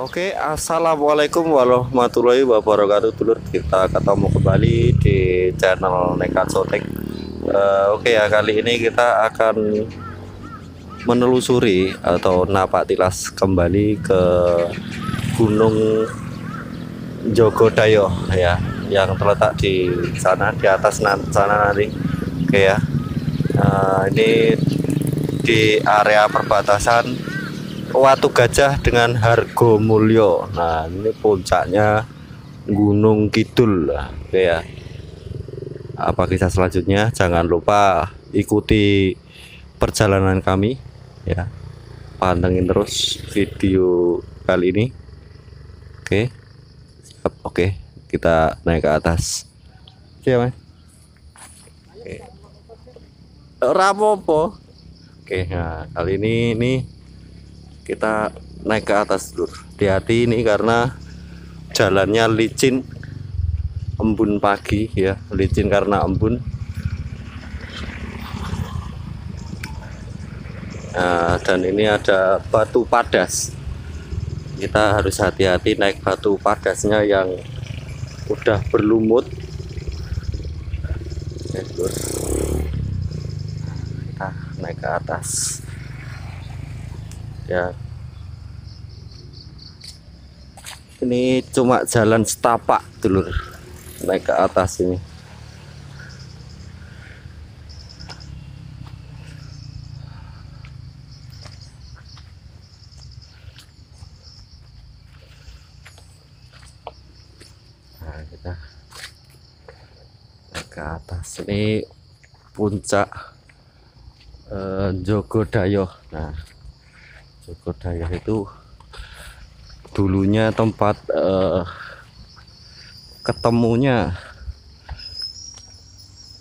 Oke, assalamualaikum warahmatullahi wabarakatuh, dulur. Kita ketemu kembali di channel Nekat Sotek. Oke ya, kali ini kita akan menelusuri atau napak tilas kembali ke Gunung Jogodayo ya, yang terletak di sana, di atas sana nanti. Oke ya, ini di area perbatasan Watu Gajah dengan Hargomulyo. Nah, ini puncaknya Gunung Kidul. Oke ya. Apa kisah selanjutnya? Jangan lupa ikuti perjalanan kami ya. Pantengin terus video kali ini. Oke. Siap. Oke, kita naik ke atas. Siap, Mas. Oke. Rapopo. Oke, nah kali ini kita naik ke atas, dulu. Hati-hati ini karena jalannya licin, embun pagi ya, licin karena embun. Nah, dan ini ada batu padas. Kita harus hati-hati naik batu padasnya yang udah berlumut. Oke, kita naik ke atas ya. Ini cuma jalan setapak, dulur, naik ke atas ini. Nah, kita naik ke atas ini puncak Jogodayo. Nah, Jogodayo itu dulunya tempat ketemunya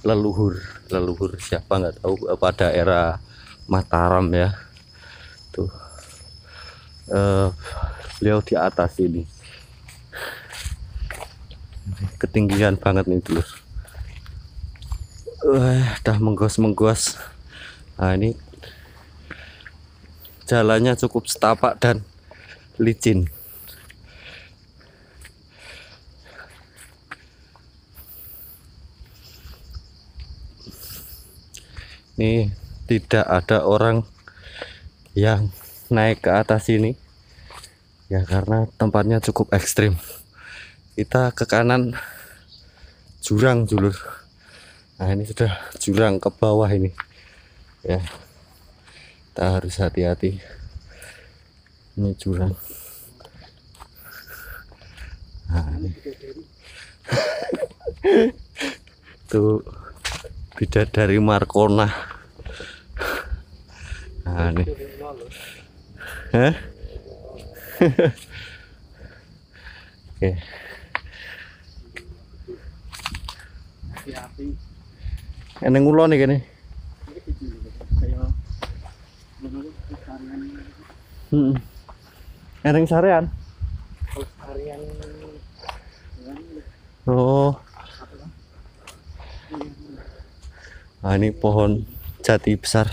leluhur siapa nggak tahu, pada era Mataram ya. Tuh beliau di atas ini, ketinggian banget nih, dulu. Udah menggos. Nah, ini jalannya cukup setapak dan licin. Ini tidak ada orang yang naik ke atas ini ya, karena tempatnya cukup ekstrim. Kita ke kanan jurang, dulur. Nah, ini sudah jurang ke bawah ini ya, kita harus hati-hati. Ini jurang. Nah, ini tuh bidadari Markona. Nah, nih. Hah? Oke. Eneng ulo nih kene. Eneng sarean. Oh. Nah, ini pohon jati besar.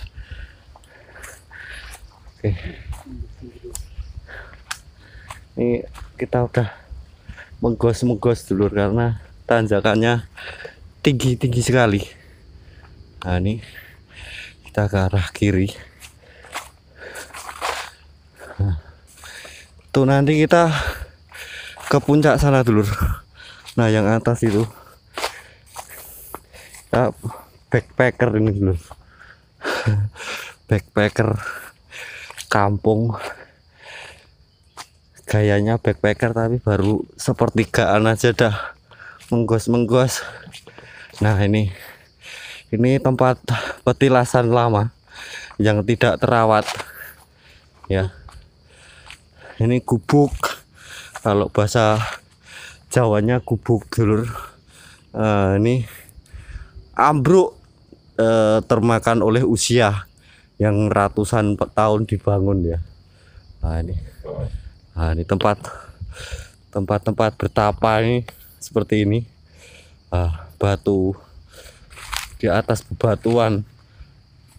Oke. Ini kita udah menggos dulu karena tanjakannya tinggi sekali. Nah, ini kita ke arah kiri. Nah, tuh nanti kita ke puncak sana, dulur. Nah, yang atas itu ya, backpacker ini, dulur. Backpacker kampung, gayanya backpacker tapi baru sepertigaan aja dah menggos. Nah, ini tempat petilasan lama yang tidak terawat ya. Ini gubuk, kalau bahasa Jawanya gubuk, dulur. Ini ambruk, termakan oleh usia yang ratusan tahun dibangun ya. Nah, ini tempat bertapa ini seperti ini. Batu di atas bebatuan,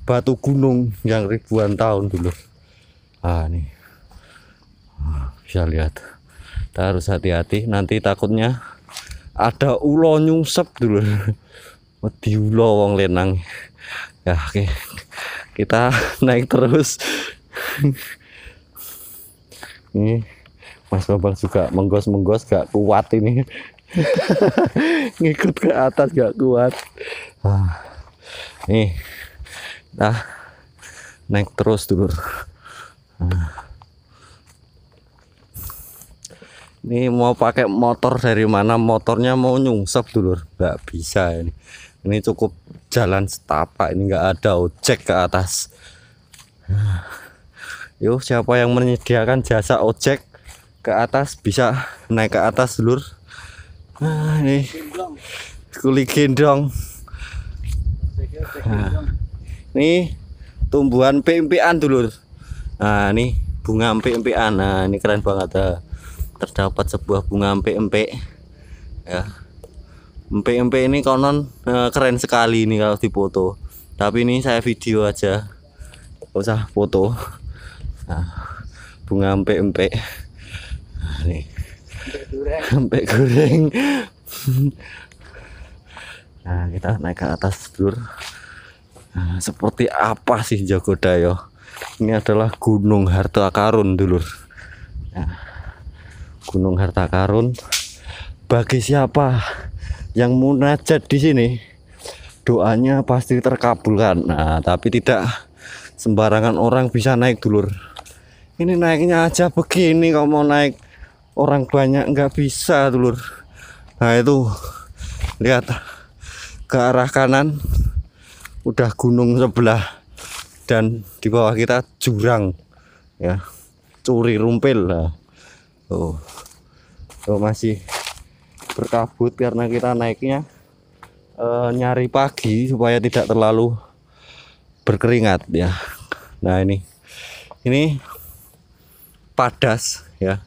batu gunung yang ribuan tahun dulu. Nah, ini bisa lihat. Kita harus hati-hati, nanti takutnya ada ulo nyungsep dulu. Wedi ulo wong lenang. Ya oke, kita naik terus. Ini Mas Bambang juga menggos-menggos, gak kuat ini. Ngikut ke atas gak kuat. Nih, nah naik terus dulu. Ini mau pakai motor dari mana, motornya mau nyungsep dulu, nggak bisa ini. Ini cukup jalan setapak, ini nggak ada ojek ke atas. Yuk, siapa yang menyediakan jasa ojek ke atas bisa naik ke atas dulu. Ini kuli gendong. Ini tumbuhan empik-empikan dulu. Nah, ini bunga empik-empikan. Nah, ini keren banget. Terdapat sebuah bunga empik-empik. Ya. Empik-empik ini konon keren sekali ini kalau difoto. Tapi ini saya video aja. Gak usah foto. Nah, bunga empik-empik. Nah, nih. Empik goreng. Nah, kita naik ke atas dulu. Nah, seperti apa sih Jogodayo? Ini adalah Gunung Harta Karun dulu. Nah, Gunung Harta Karun. Bagi siapa yang munajat di sini, doanya pasti terkabulkan. Nah, tapi tidak sembarangan orang bisa naik dulur. Ini naiknya aja begini, kalau mau naik orang banyak nggak bisa dulur. Nah itu lihat ke arah kanan udah gunung sebelah dan di bawah kita jurang ya, curi rumpil lah. Tuh masih berkabut karena kita naiknya nyari pagi supaya tidak terlalu berkeringat ya. Nah ini padas ya.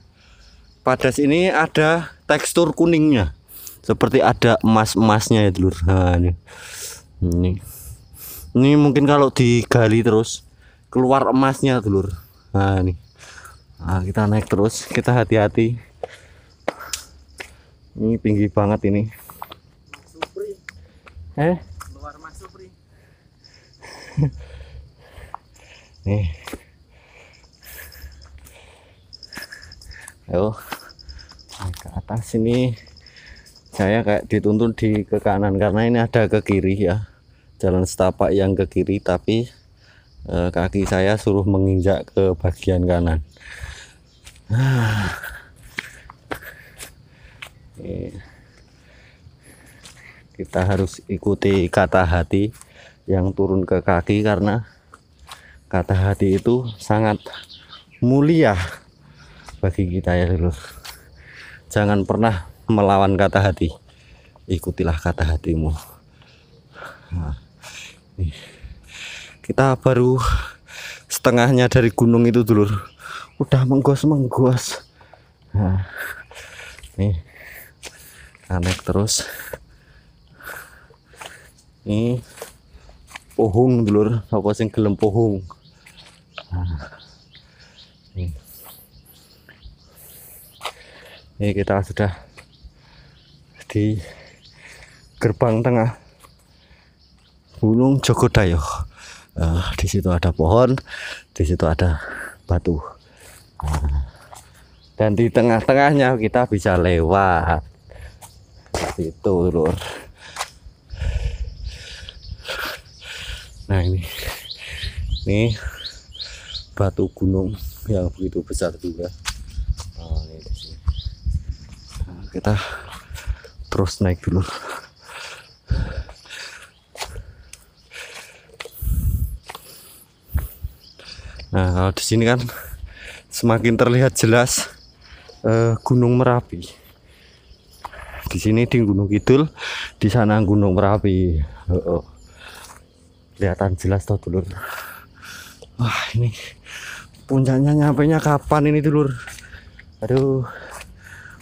Padas ini ada tekstur kuningnya, seperti ada emas-emasnya ya dulur. Nah ini mungkin kalau digali terus keluar emasnya dulur. Nah ini, nah, kita naik terus, kita hati-hati. Ini tinggi banget ini. Luar Mas Supri. Nih. Ayo naik ke atas ini. Saya kayak dituntun ke kanan karena ini ada ke kiri ya, jalan setapak yang ke kiri, tapi kaki saya suruh menginjak ke bagian kanan. Kita harus ikuti kata hati yang turun ke kaki karena kata hati itu sangat mulia bagi kita ya dulur. Jangan pernah melawan kata hati, ikutilah kata hatimu. Nah, kita baru setengahnya dari gunung itu dulur, udah menggos-menggos. Nah, nih naik terus. Ini pohong dulur, apa sing gelem pohong. Nah, ini kita sudah di gerbang tengah Gunung Jogodayo. Di situ ada pohon, di situ ada batu. Dan di tengah-tengahnya kita bisa lewat. Seperti itu, lur. Nah ini batu gunung yang begitu besar juga. Ini di sini. Nah, kita terus naik dulu. Nah kalau di sini kan semakin terlihat jelas Gunung Merapi. Di sini di Gunung Kidul, di sana Gunung Merapi. Kelihatan jelas toh dulur. Wah ini puncaknya nyampainya kapan ini dulur? Aduh,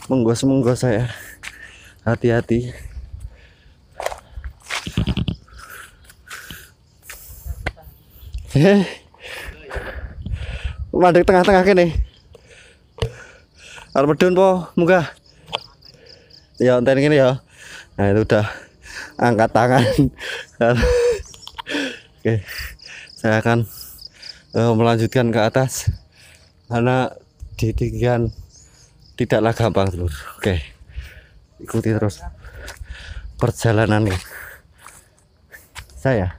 menggos saya. Hati-hati. Mandek tengah-tengah kene. arep medun po munggah. Ya enten gini ya. Nah itu udah angkat tangan. Oke, saya akan melanjutkan ke atas karena di tinggian tidaklah gampang Lur. Oke, ikuti terus perjalanan saya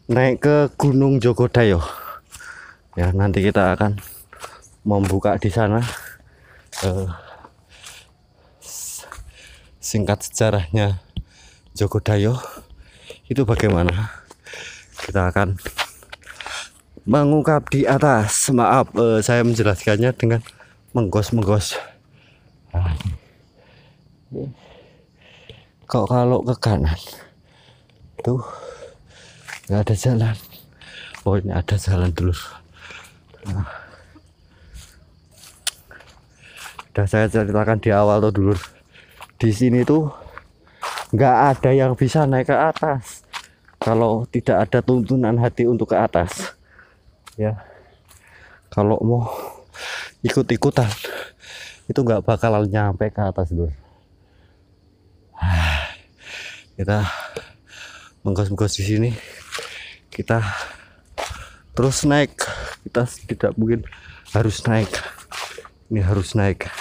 naik ke Gunung Jogodayo. Ya nanti kita akan membuka di sana singkat sejarahnya Jogodayo itu bagaimana. Kita akan mengungkap di atas. Maaf saya menjelaskannya dengan menggos. Nah, kok kalau ke kanan tuh nggak ada jalan. Oh ini ada jalan dulu. Nah, udah saya ceritakan di awal tuh dulu. Di sini tuh nggak ada yang bisa naik ke atas kalau tidak ada tuntunan hati untuk ke atas. Ya, kalau mau ikut-ikutan itu nggak bakalan nyampe ke atas dulu. Kita menggos-menggos di sini, kita terus naik. Kita tidak mungkin harus naik. Ini harus naik.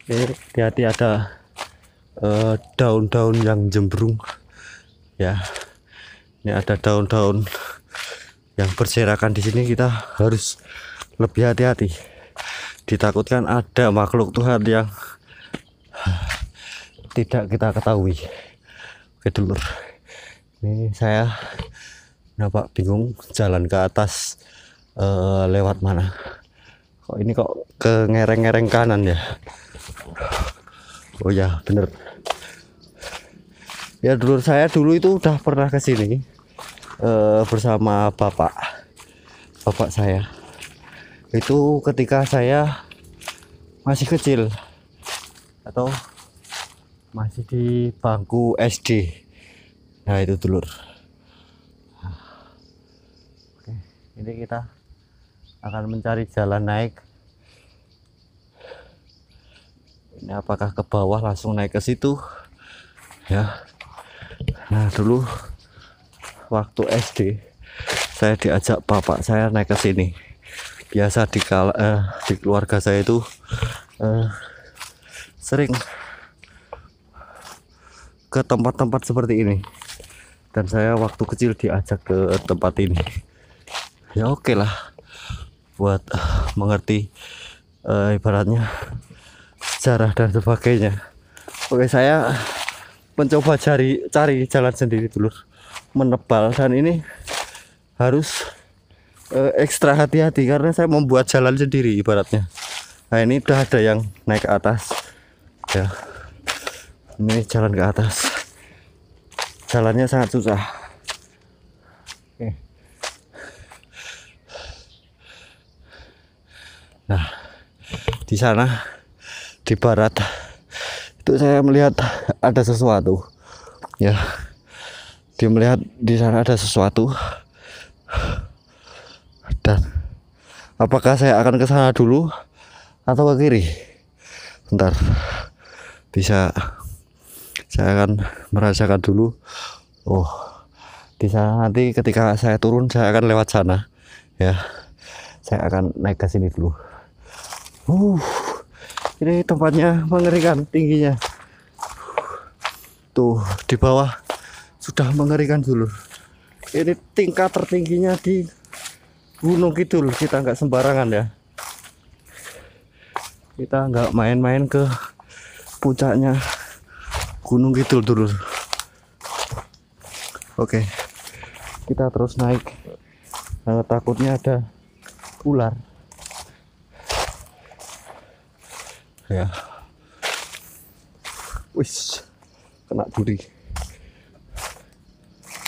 Hati-hati ada daun-daun yang jembrung ya. Ini ada daun-daun yang berserakan di sini. Kita harus lebih hati-hati. Ditakutkan ada makhluk Tuhan yang tidak kita ketahui. Oke dulu. Ini saya nampak bingung jalan ke atas lewat mana. Kok ini kok ke ngereng-ngereng kanan ya? Oh ya bener ya, dulur saya dulu itu udah pernah ke sini bersama bapak saya. Itu ketika saya masih kecil atau masih di bangku SD. Nah itu dulur. Oke, ini kita akan mencari jalan naik. Ini apakah ke bawah langsung naik ke situ ya. Nah dulu waktu SD saya diajak bapak saya naik ke sini. Biasa di keluarga saya itu sering ke tempat-tempat seperti ini, dan saya waktu kecil diajak ke tempat ini. Ya oke lah, buat mengerti ibaratnya sejarah dan sebagainya. Oke, saya mencoba cari jalan sendiri dulu, menebal, dan ini harus ekstra hati-hati karena saya membuat jalan sendiri ibaratnya. Nah ini udah ada yang naik ke atas ya. Ini jalan ke atas, jalannya sangat susah. Oke. Nah di sana di barat itu saya melihat ada sesuatu ya. Dia melihat di sana ada sesuatu, dan apakah saya akan ke sana dulu atau ke kiri? Bentar, bisa saya akan merasakan dulu. Oh di sana nanti ketika saya turun saya akan lewat sana ya. Saya akan naik ke sini dulu. Ini tempatnya mengerikan tingginya. Tuh di bawah sudah mengerikan dulu. Ini tingkat tertingginya di Gunung Kidul. Kita nggak sembarangan ya. Kita nggak main-main ke puncaknya Gunung Kidul dulu. Oke, kita terus naik. Takutnya ada ular. Ya, wis kena duri.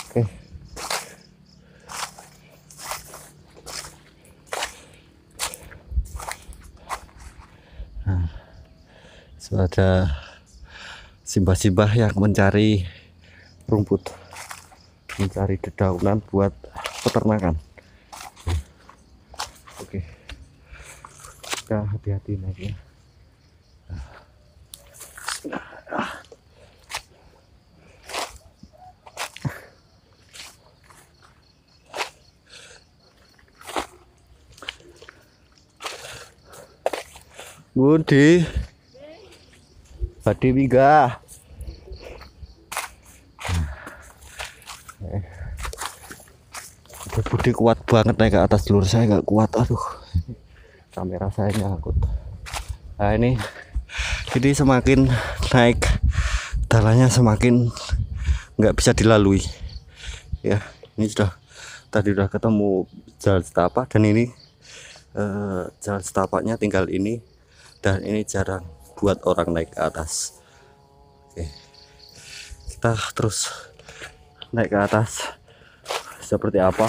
Oke, nah, sudah ada simbah-simbah yang mencari rumput. mencari dedaunan buat peternakan. Oke, kita hati-hati naiknya. Budi, Badi Wiga. Budi kuat banget naik ke atas dulur, saya nggak kuat. Aduh, kamera saya nyangkut. Nah ini semakin naik jalannya semakin nggak bisa dilalui. Ya, ini tadi udah ketemu jalan setapak, dan ini jalan setapaknya tinggal ini, dan ini jarang buat orang naik ke atas. Oke, kita terus naik ke atas. Seperti apa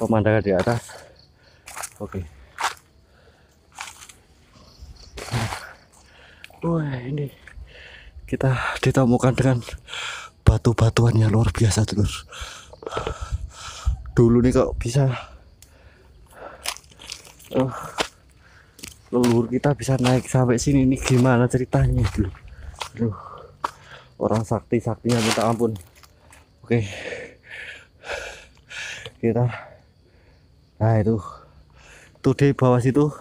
pemandangan di atas? Oke. Wah, ini kita ditemukan dengan batu-batuan yang luar biasa dulur. Dulu nih kok bisa leluhur kita bisa naik sampai sini, ini gimana ceritanya dulu? Aduh, orang saktinya minta ampun. Oke, kita nah itu di bawah situ,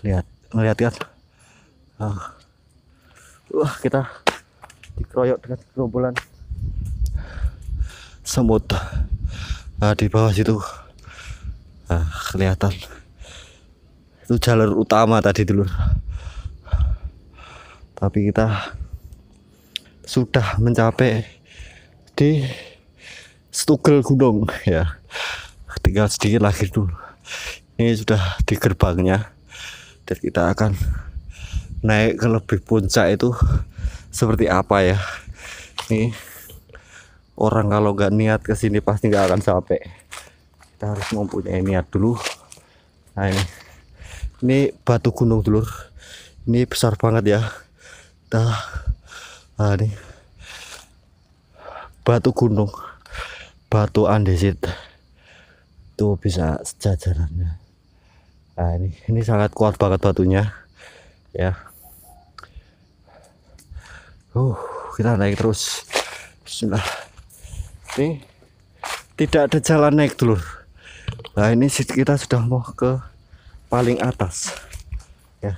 lihat kan, wah kita dikeroyok dengan gerombolan semut. Di bawah situ kelihatan itu jalur utama tadi dulu, tapi kita sudah mencapai di Stugel Gunung ya, tinggal sedikit lagi dulu. Ini sudah di gerbangnya, dan kita akan naik ke lebih puncak. Itu seperti apa ya, ini orang kalau nggak niat kesini pasti nggak akan sampai. Kita harus mempunyai niat dulu. Nah ini batu gunung dulur, ini besar banget ya. Ini batu gunung, batu andesit itu bisa sejajarannya. Nah ini sangat kuat banget batunya ya. Kita naik terus. Bismillah. Ini tidak ada jalan naik dulur. Nah ini kita sudah mau ke paling atas ya.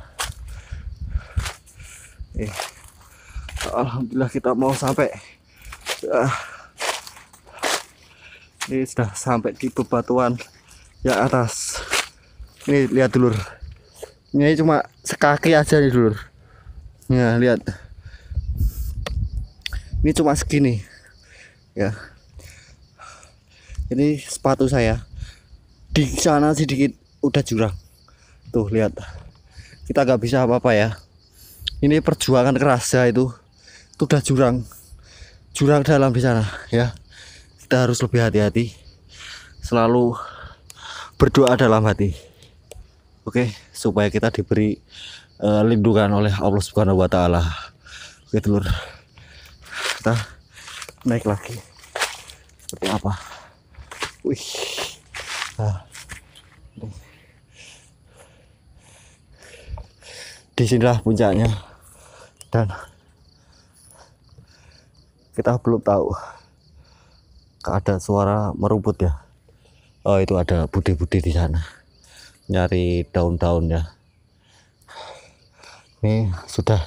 Alhamdulillah kita mau sampai. Ini sudah sampai di bebatuan yang atas. Ini lihat dulur, ini cuma sekaki aja nih dulur. Ya lihat, ini cuma segini ya. Ini sepatu saya, di sana sedikit udah jurang tuh, lihat. Kita nggak bisa apa-apa ya, ini perjuangan keras ya. Itu udah jurang dalam di sana ya. Kita harus lebih hati-hati, selalu berdoa dalam hati. Oke, supaya kita diberi lindungan oleh Allah Subhanahu wa Ta'ala. Oke dulur, kita naik lagi. Seperti apa? Wih, disinilah puncaknya, dan kita belum tahu. Ada suara merumput ya. Oh, itu ada bude-bude di sana nyari daun-daun ya. Ini sudah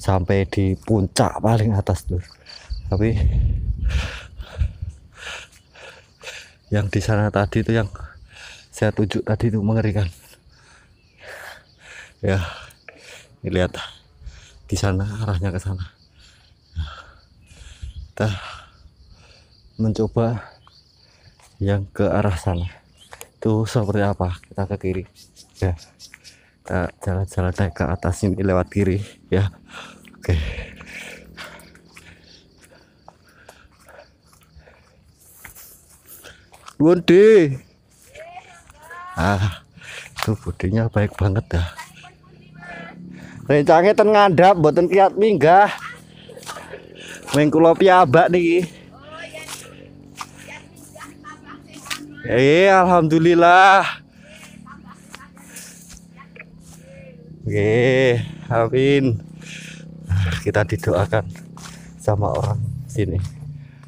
sampai di puncak paling atas tuh, tapi yang di sana tadi itu, yang saya tunjuk tadi itu mengerikan ya. Ini lihat di sana, arahnya ke sana. Kita mencoba yang ke arah sana itu seperti apa. Kita ke kiri ya, kita jalan-jalan naik ke atas ini lewat kiri ya. Oke, Budi, itu budinya baik banget dah. Rencangnya ten ngandap, boten kiat minggah. Mengkulo piyambak niki. Alhamdulillah. Amin. Kita didoakan sama orang sini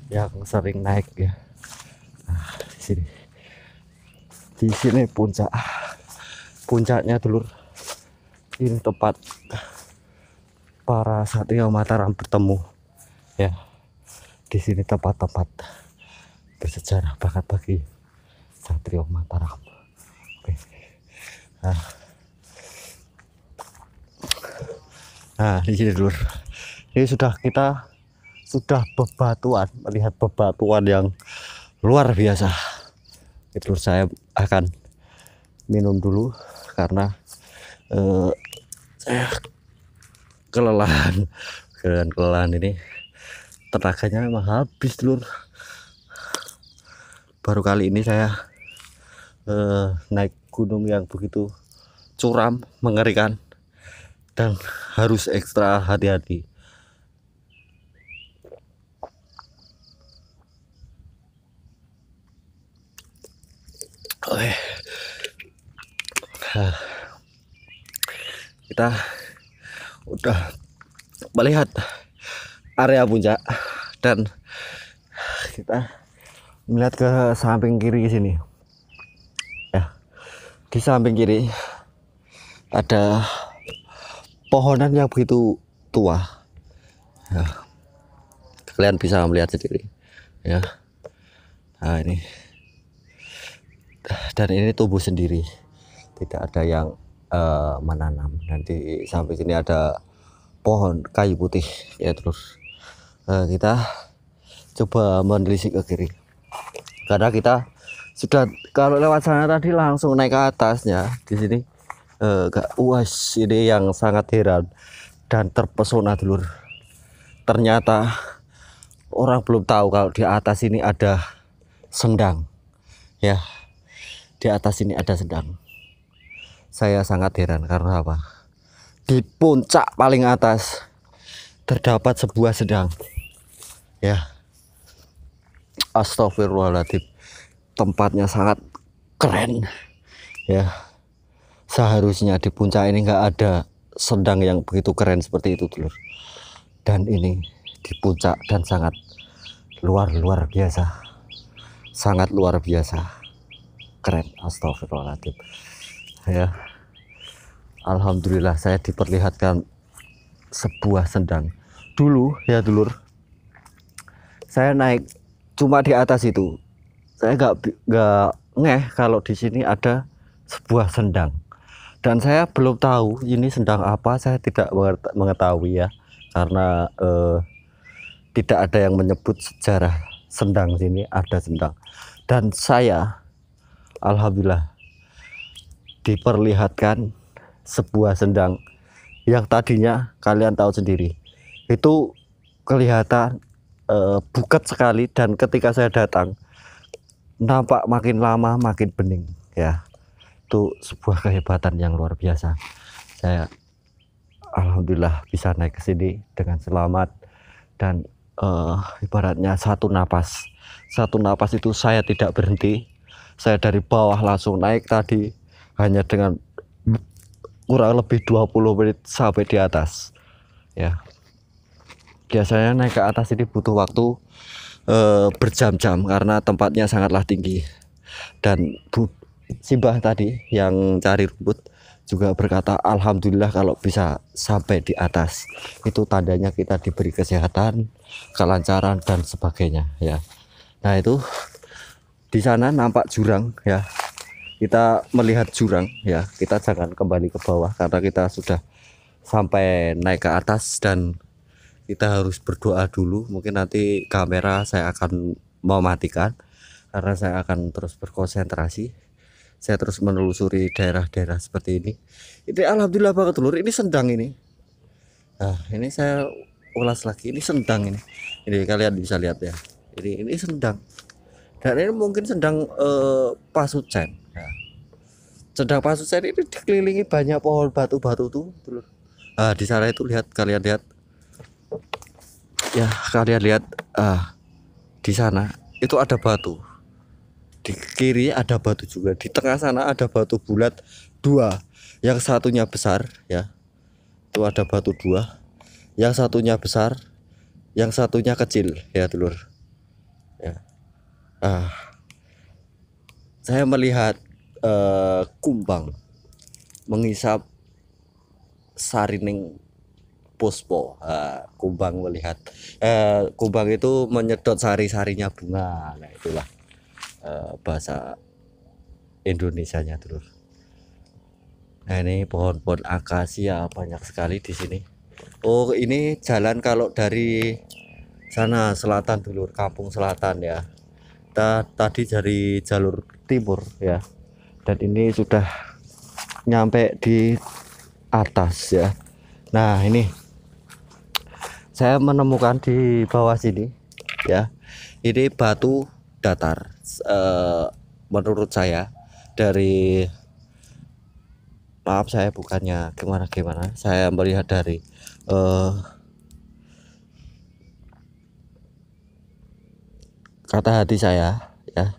yang sering naik ya. Di sini puncaknya dulur. Ini tempat para Satrio Mataram bertemu ya. Di sini tempat-tempat bersejarah bakat bagi Satrio Mataram. Oke. Nah, di sini dulur. Ini kita sudah melihat bebatuan yang luar biasa. Itu saya akan minum dulu karena saya kelelahan ini, tenaganya memang habis dulur. Baru kali ini saya naik gunung yang begitu curam, mengerikan, dan harus ekstra hati-hati. Kita udah melihat area puncak dan kita melihat ke samping kiri sini ya. Di samping kiri ada pohonan yang begitu tua ya. Kalian bisa melihat sendiri ya. Nah ini, dan ini tumbuh sendiri, tidak ada yang menanam. Nanti sampai sini ada pohon kayu putih ya. Terus kita coba menelisik ke kiri karena kita sudah, kalau lewat sana tadi langsung naik ke atasnya. Di sini ini yang sangat heran dan terpesona dulur. Ternyata orang belum tahu kalau di atas ini ada sendang ya. Di atas ini ada sendang. Saya sangat heran karena apa? Di puncak paling atas terdapat sebuah sendang ya. Astagfirullahaladzim, tempatnya sangat keren ya. Seharusnya di puncak ini nggak ada sendang yang begitu keren seperti itu dulur. Dan ini di puncak dan sangat luar biasa, sangat luar biasa keren. Astagfirullahaladzim ya. Alhamdulillah saya diperlihatkan sebuah sendang. Dulu ya dulur, saya naik cuma di atas itu. Saya nggak ngeh kalau di sini ada sebuah sendang. Dan saya belum tahu ini sendang apa, saya tidak mengetahui ya. Karena tidak ada yang menyebut sejarah sendang sini ada sendang. Dan saya alhamdulillah diperlihatkan sebuah sendang yang tadinya kalian tahu sendiri itu kelihatan buket sekali, dan ketika saya datang nampak makin lama makin bening ya. Itu sebuah kehebatan yang luar biasa. Saya alhamdulillah bisa naik ke sini dengan selamat, dan ibaratnya satu napas itu saya tidak berhenti. Saya dari bawah langsung naik tadi hanya dengan kurang lebih 20 menit sampai di atas ya. Biasanya naik ke atas ini butuh waktu berjam-jam karena tempatnya sangatlah tinggi. Dan Simbah tadi yang cari rumput juga berkata alhamdulillah kalau bisa sampai di atas itu tandanya kita diberi kesehatan, kelancaran dan sebagainya ya. Nah itu di sana nampak jurang ya. Kita melihat jurang ya, kita jangan kembali ke bawah karena kita sudah sampai naik ke atas dan kita harus berdoa dulu. Mungkin nanti kamera saya akan mematikan karena saya akan terus berkonsentrasi. Saya terus menelusuri daerah-daerah seperti ini. Ini alhamdulillah banget telur, ini sendang ini. Nah ini saya ulas lagi, ini sendang ini. Ini kalian bisa lihat ya, ini sendang. Dan ini mungkin sendang Pasucen. Nah, sendang Pasucen ini dikelilingi banyak pohon batu-batu tuh. Nah, di sana itu kalian lihat. Ya, kalian lihat di sana itu ada batu. di kiri ada batu juga, di tengah sana ada batu bulat dua, yang satunya besar ya, itu ada batu dua, yang satunya besar, yang satunya kecil ya dulur ya. Saya melihat kumbang mengisap sarining puspo. Kumbang melihat kumbang itu menyedot sari-sarinya bunga. Nah itulah bahasa Indonesianya dulur. Nah ini pohon-pohon akasia banyak sekali di sini. Oh ini jalan kalau dari sana selatan dulur, kampung selatan ya. Kita tadi dari jalur timur ya, dan ini sudah nyampe di atas ya. Nah ini saya menemukan di bawah sini ya, ini batu datar. Menurut saya dari, maaf saya bukannya gimana, saya melihat dari kata hati saya ya,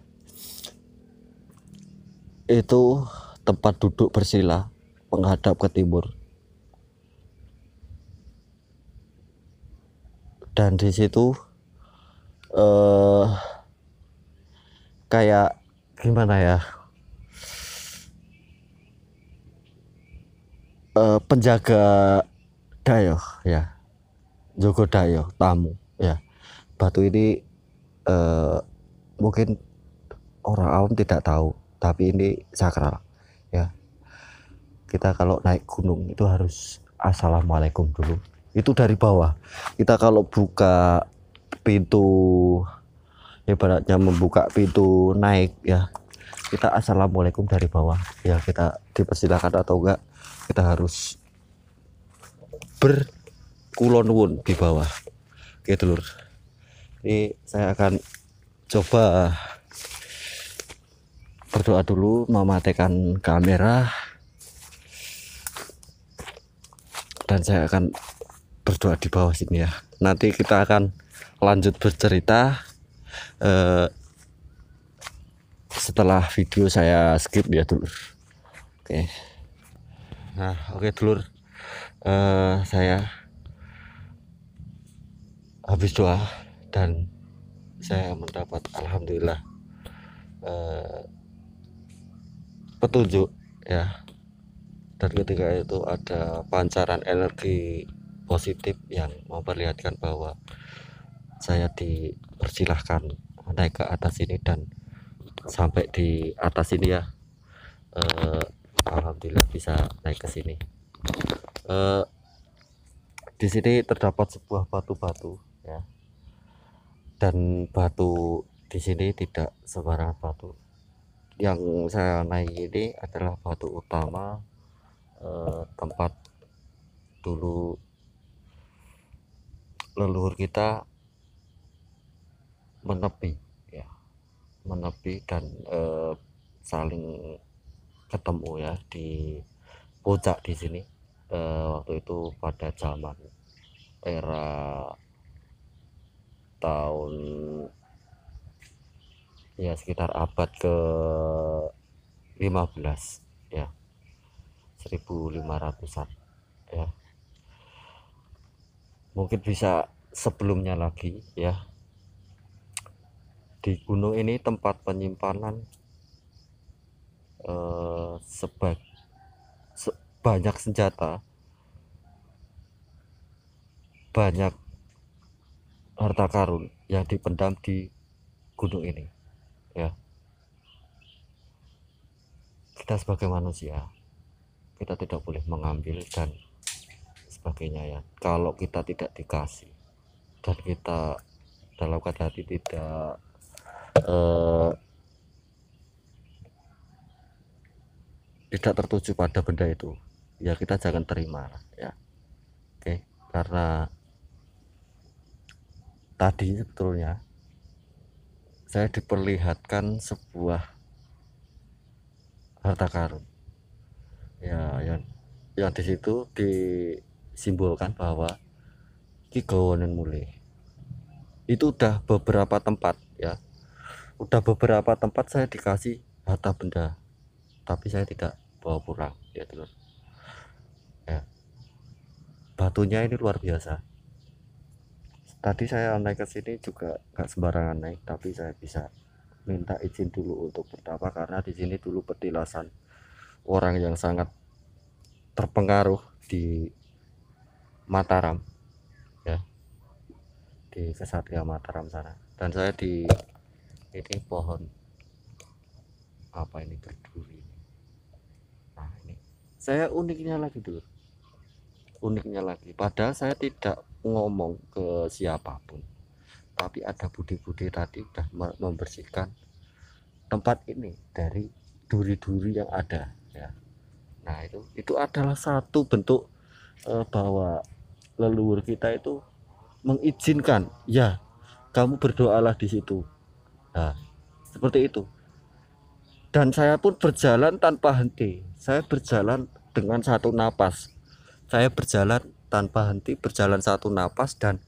itu tempat duduk bersila menghadap ke timur, dan di situ kayak gimana ya, penjaga dayo ya, Jogo Dayo tamu ya. Batu ini mungkin orang awam tidak tahu, tapi ini sakral ya. Kita kalau naik gunung itu harus assalamualaikum dulu, itu dari bawah. Kita kalau buka pintu, ibaratnya membuka pintu naik ya, kita assalamualaikum dari bawah ya. Kita dipersilakan atau enggak, kita harus berkulon di bawah gitu lur. Ini saya akan coba berdoa dulu, mematikan kamera, dan saya akan berdoa di bawah sini ya. Nanti kita akan lanjut bercerita setelah video saya skip ya dulur. Oke. Nah oke dulur, saya habis doa dan saya mendapat alhamdulillah petunjuk ya. Dan ketika itu ada pancaran energi positif yang memperlihatkan bahwa saya dipersilahkan naik ke atas ini, dan sampai di atas ini ya, alhamdulillah bisa naik ke sini. Di sini terdapat sebuah batu-batu ya, dan batu di sini tidak sembarangan batu. Yang saya naik ini adalah batu utama, tempat dulu leluhur kita menepi ya, menepi dan saling ketemu ya di puncak di sini. Waktu itu pada zaman era tahun ya sekitar abad ke 15 ya, 1500-an ya, mungkin bisa sebelumnya lagi ya. Di gunung ini tempat penyimpanan banyak senjata, banyak harta karun yang dipendam di gunung ini ya. Kita sebagai manusia, kita tidak boleh mengambil dan sebagainya ya. Kalau kita tidak dikasih dan kita dalam keadaan hati tidak tertuju pada benda itu ya, kita jangan terima ya. Oke, karena tadi sebetulnya saya diperlihatkan sebuah harta karun ya, yang di situ disimbolkan bahwa Ki Gawanen Mule. Itu udah beberapa tempat ya, Udah beberapa tempat saya dikasih harta benda, tapi saya tidak bawa pulang ya dulur. Ya, batunya ini luar biasa. Tadi saya naik ke sini juga nggak sembarangan naik, tapi saya bisa minta izin dulu untuk bertapa karena di sini dulu petilasan orang yang sangat terpengaruh di Mataram ya, di Kesatria Mataram sana. Dan saya di ini pohon apa ini, berduri. Nah ini saya uniknya lagi dulu, uniknya lagi, padahal saya tidak ngomong ke siapapun, tapi ada budi-budi tadi udah membersihkan tempat ini dari duri-duri yang ada ya. Nah itu adalah satu bentuk bahwa leluhur kita itu mengizinkan ya, kamu berdoalah di situ. Nah seperti itu. Dan saya pun berjalan tanpa henti, saya berjalan dengan satu napas, saya berjalan tanpa henti, berjalan satu napas. Dan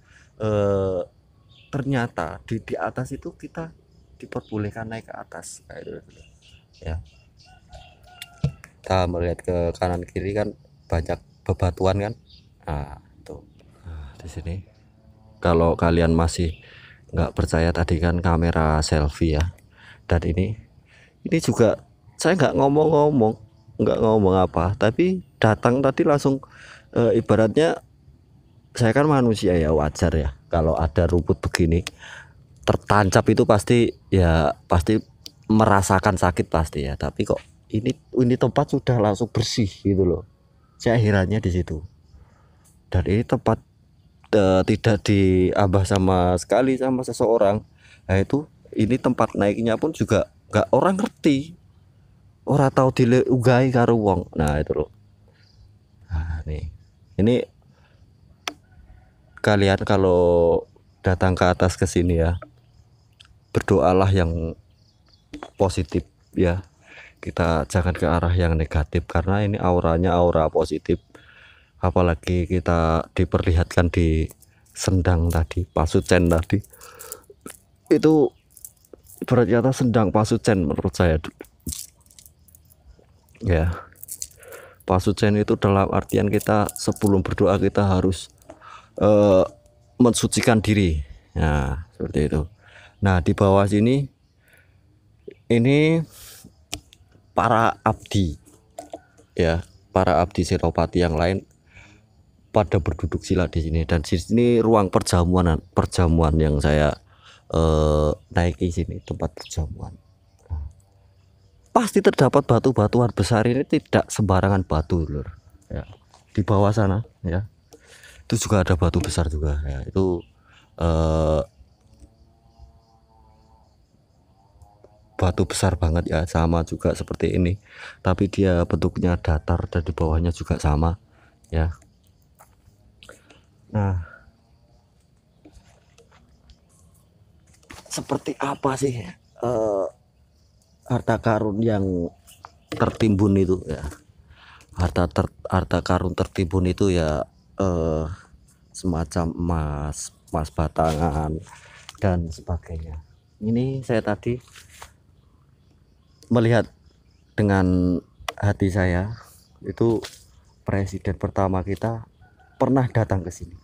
ternyata di atas itu kita diperbolehkan naik ke atas ya. Kita melihat ke kanan kiri kan banyak bebatuan kan. Nah itu, nah, di sini kalau kalian masih nggak percaya, tadi kan kamera selfie ya. Dan ini juga saya nggak ngomong-ngomong, nggak ngomong apa, tapi datang tadi langsung ibaratnya saya kan manusia ya, wajar ya kalau ada rumput begini tertancap itu pasti ya, pasti merasakan sakit pasti ya. Tapi kok ini tempat sudah langsung bersih gitu loh, saya herannya di situ. Dan ini tempat tidak diambah sama sekali sama seseorang. Nah itu, ini tempat naiknya pun juga nggak orang ngerti, orang tahu diugai karo wong. Nah itu loh. Nah nih, ini kalian kalau datang ke atas ke sini ya, berdoalah yang positif ya. Kita jangan ke arah yang negatif karena ini auranya aura positif. Apalagi kita diperlihatkan di sendang tadi, Pasucen tadi, itu ternyata sendang Pasucen menurut saya ya. Pasucen itu dalam artian kita sebelum berdoa kita harus mensucikan diri. Nah seperti itu. Nah di bawah sini ini para abdi ya, para abdi Senopati yang lain pada berduduk sila di sini. Dan di sini ruang perjamuan yang saya naiki sini, tempat perjamuan. Pasti terdapat batu-batuan besar, ini tidak sembarangan batu lur ya. Di bawah sana ya, itu juga ada batu besar juga ya. Itu batu besar banget ya, sama juga seperti ini, tapi dia bentuknya datar dan di bawahnya juga sama ya. Nah seperti apa sih harta karun yang tertimbun itu ya? Harta karun tertimbun itu ya semacam emas batangan dan sebagainya. Ini saya tadi melihat dengan hati saya, itu presiden pertama kita pernah datang ke sini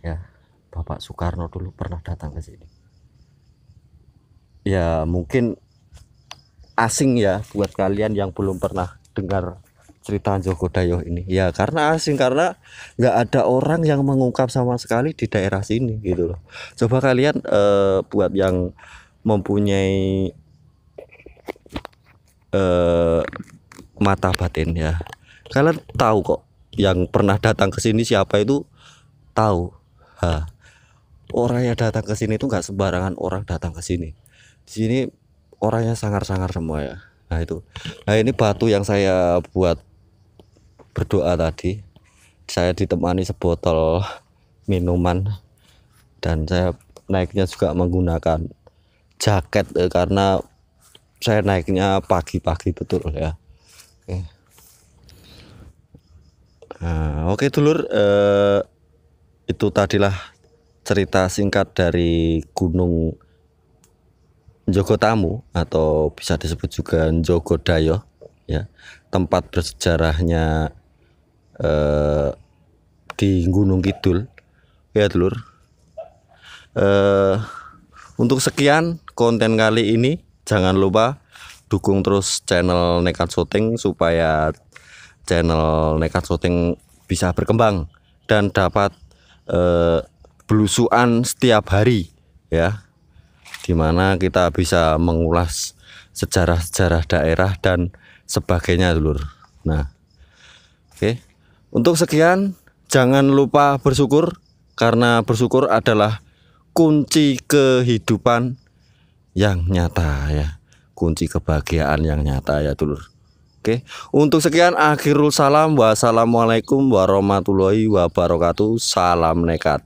ya. Bapak Soekarno dulu pernah datang ke sini ya. Mungkin asing ya buat kalian yang belum pernah dengar cerita Jogodayo ini ya, karena asing karena nggak ada orang yang mengungkap sama sekali di daerah sini gitu loh. Coba kalian buat yang mempunyai mata batin ya, kalian tahu kok, yang pernah datang ke sini siapa itu tahu. Orang yang datang ke sini itu nggak sembarangan orang datang ke sini. Di sini orangnya sangar-sangar semua ya. Nah itu, nah ini batu yang saya buat berdoa tadi, saya ditemani sebotol minuman, dan saya naiknya juga menggunakan jaket karena saya naiknya pagi-pagi betul ya. Oke dulur, itu tadilah cerita singkat dari Gunung Njogo Tamu atau bisa disebut juga Njogo Dayo ya, tempat bersejarahnya di Gunung Kidul ya dulur. Untuk sekian konten kali ini, jangan lupa dukung terus channel Nekat Syuting supaya channel Nekat Syuting bisa berkembang dan dapat belusuan setiap hari ya, dimana kita bisa mengulas sejarah-sejarah daerah dan sebagainya dulur. Nah, oke. Untuk sekian, jangan lupa bersyukur, karena bersyukur adalah kunci kehidupan yang nyata ya, kunci kebahagiaan yang nyata ya dulur. Oke. Untuk sekian, akhirul salam, wassalamualaikum warahmatullahi wabarakatuh. Salam nekat.